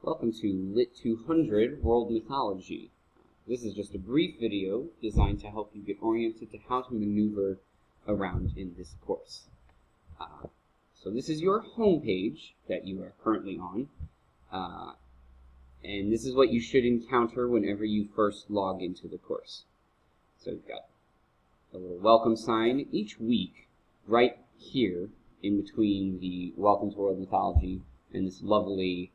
Welcome to Lit 200 World Mythology. This is just a brief video designed to help you get oriented to how to maneuver around in this course. So this is your home page that you are currently on, and this is what you should encounter whenever you first log into the course. So you've got a little welcome sign each week right here in between the Welcome to World Mythology and this lovely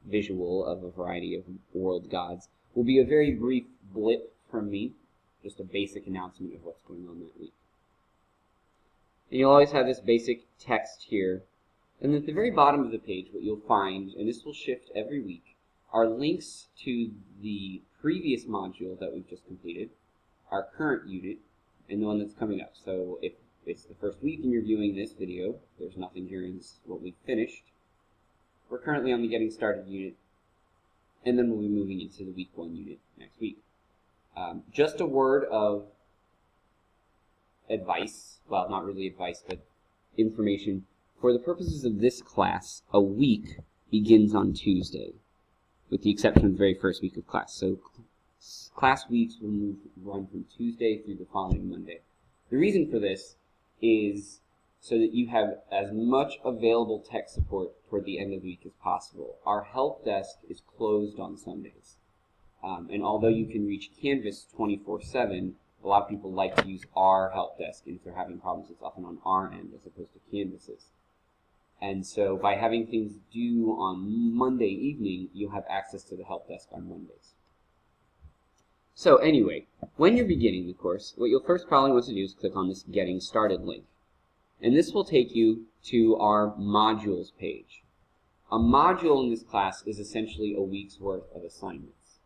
visual of a variety of world gods will be a very brief blip from me, just a basic announcement of what's going on that week. And you'll always have this basic text here, and at the very bottom of the page what you'll find, and this will shift every week, are links to the previous module that we've just completed, our current unit, and the one that's coming up. So if it's the first week and you're viewing this video, there's nothing here in what we've finished. We're currently on the Getting Started unit, and then we'll be moving into the Week 1 unit next week. Just a word of advice, well, not really advice, but information. For the purposes of this class, a week begins on Tuesday, with the exception of the very first week of class. So class weeks will run from Tuesday through the following Monday. The reason for this is so that you have as much available tech support toward the end of the week as possible. Our help desk is closed on Sundays. And although you can reach Canvas 24/7, a lot of people like to use our help desk, and if they're having problems, it's often on our end as opposed to Canvas's. And so by having things due on Monday evening, you'll have access to the help desk on Mondays. So anyway, when you're beginning the course, what you'll first probably want to do is click on this Getting Started link. And this will take you to our modules page. A module in this class is essentially a week's worth of assignments.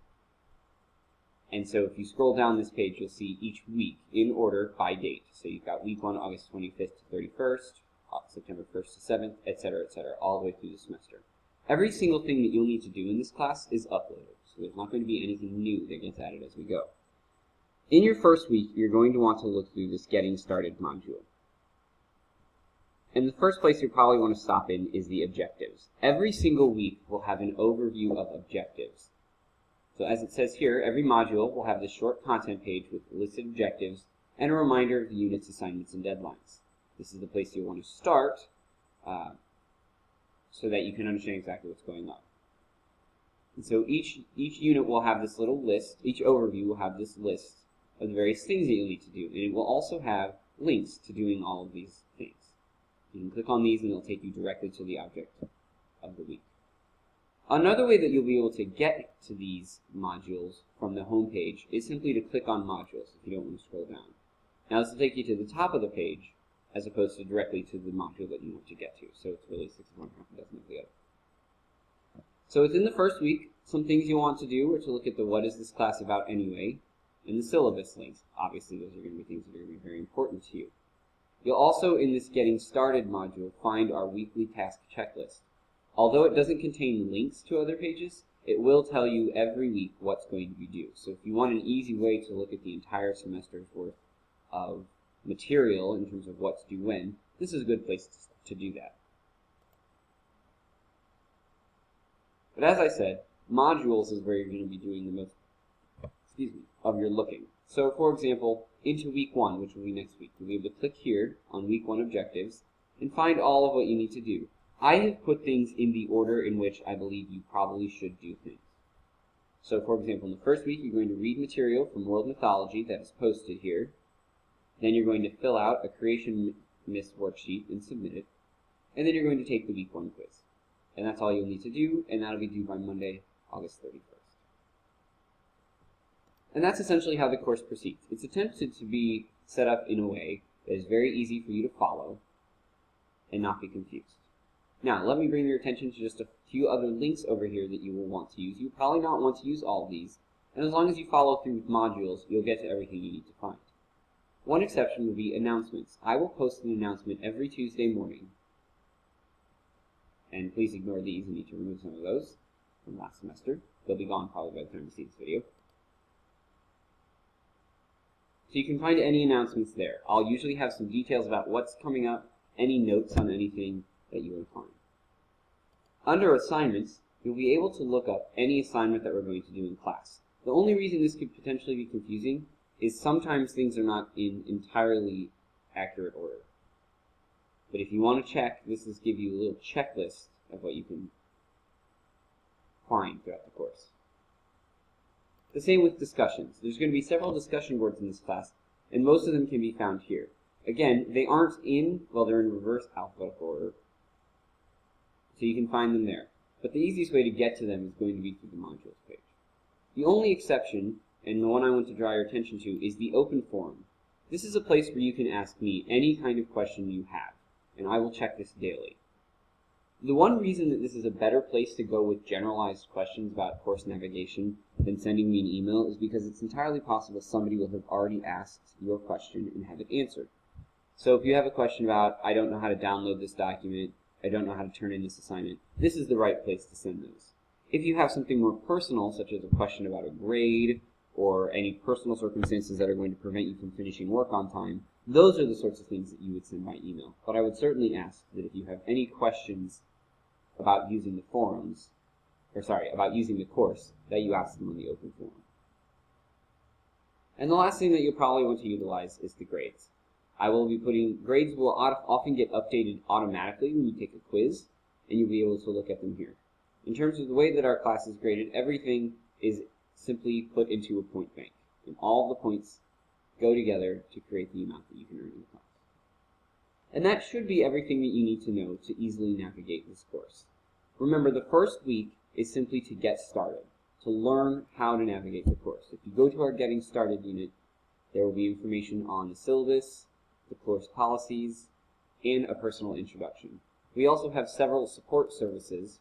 And so if you scroll down this page, you'll see each week in order by date. So you've got week 1, August 25th to 31st, September 1st to 7th, etc., all the way through the semester. Every single thing that you'll need to do in this class is uploaded. So there's not going to be anything new that gets added as we go. In your first week, you're going to want to look through this Getting Started module. And the first place you probably want to stop in is the objectives. Every single week will have an overview of objectives. So as it says here, every module will have this short content page with listed objectives and a reminder of the unit's assignments and deadlines. This is the place you want to start so that you can understand exactly what's going on. And so each unit will have this little list, each overview will have this list of the various things that you'll need to do, and it will also have links to doing all of these things. You can click on these and it'll take you directly to the object of the week. Another way that you'll be able to get to these modules from the home page is simply to click on modules if you don't want to scroll down. Now this will take you to the top of the page as opposed to directly to the module that you want to get to. So it's really 6 of one, half a dozen of the other. So within the first week, some things you'll want to do are to look at the what is this class about anyway, and the syllabus links. Obviously those are going to be things that are going to be very important to you. You'll also, in this Getting Started module, find our weekly task checklist. Although it doesn't contain links to other pages, it will tell you every week what's going to be due. So if you want an easy way to look at the entire semester's worth of material in terms of what's due when, this is a good place to do that. But as I said, modules is where you're going to be doing the most of your looking. So for example, into week 1, which will be next week, you'll be able to click here on week 1 objectives and find all of what you need to do. I have put things in the order in which I believe you probably should do things. So for example, in the first week, you're going to read material from World Mythology that is posted here. Then you're going to fill out a Creation Myths worksheet and submit it. And then you're going to take the week 1 quiz. And that's all you'll need to do, and that'll be due by Monday, August 31st. And that's essentially how the course proceeds. It's attempted to be set up in a way that is very easy for you to follow and not be confused. Now, let me bring your attention to just a few other links over here that you will want to use. You'll probably not want to use all of these, and as long as you follow through with modules, you'll get to everything you need to find. One exception would be announcements. I will post an announcement every Tuesday morning. And please ignore these. You need to remove some of those from last semester. They'll be gone probably by the time you see this video. So you can find any announcements there. I'll usually have some details about what's coming up, any notes on anything that you will find. Under assignments, you'll be able to look up any assignment that we're going to do in class. The only reason this could potentially be confusing is sometimes things are not in entirely accurate order. But if you want to check, this is give you a little checklist of what you can find throughout the course. The same with discussions. There's going to be several discussion boards in this class, and most of them can be found here. Again, they aren't in, well, they're in reverse alphabetical order, so you can find them there. But the easiest way to get to them is going to be through the modules page. The only exception, and the one I want to draw your attention to, is the open forum. This is a place where you can ask me any kind of question you have, and I will check this daily. The one reason that this is a better place to go with generalized questions about course navigation than sending me an email is because it's entirely possible somebody will have already asked your question and have it answered. So if you have a question about, I don't know how to download this document, I don't know how to turn in this assignment, this is the right place to send those. If you have something more personal, such as a question about a grade or any personal circumstances that are going to prevent you from finishing work on time, those are the sorts of things that you would send by email. But I would certainly ask that if you have any questions about using the forums, about using the course, that you ask them on the open forum. And the last thing that you'll probably want to utilize is the grades. Grades will often get updated automatically when you take a quiz, and you'll be able to look at them here. In terms of the way that our class is graded, everything is simply put into a point bank, and all the points go together to create the amount that you can earn in the class. And that should be everything that you need to know to easily navigate this course. Remember, the first week is simply to get started, to learn how to navigate the course. If you go to our Getting Started unit, there will be information on the syllabus, the course policies, and a personal introduction. We also have several support services,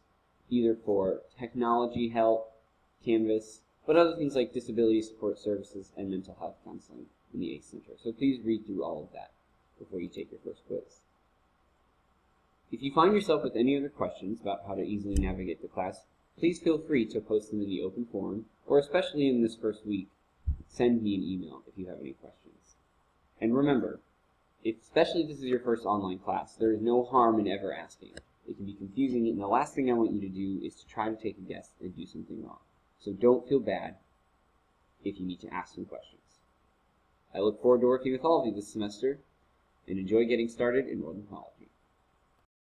either for technology help, Canvas, but other things like disability support services and mental health counseling in the ACE Center. So please read through all of that before you take your first quiz. If you find yourself with any other questions about how to easily navigate the class, please feel free to post them in the open forum, or especially in this first week, send me an email if you have any questions. And remember, especially if this is your first online class, there is no harm in ever asking. It can be confusing, and the last thing I want you to do is to try to take a guess and do something wrong. So don't feel bad if you need to ask some questions. I look forward to working with all of you this semester, and enjoy getting started in Northern College.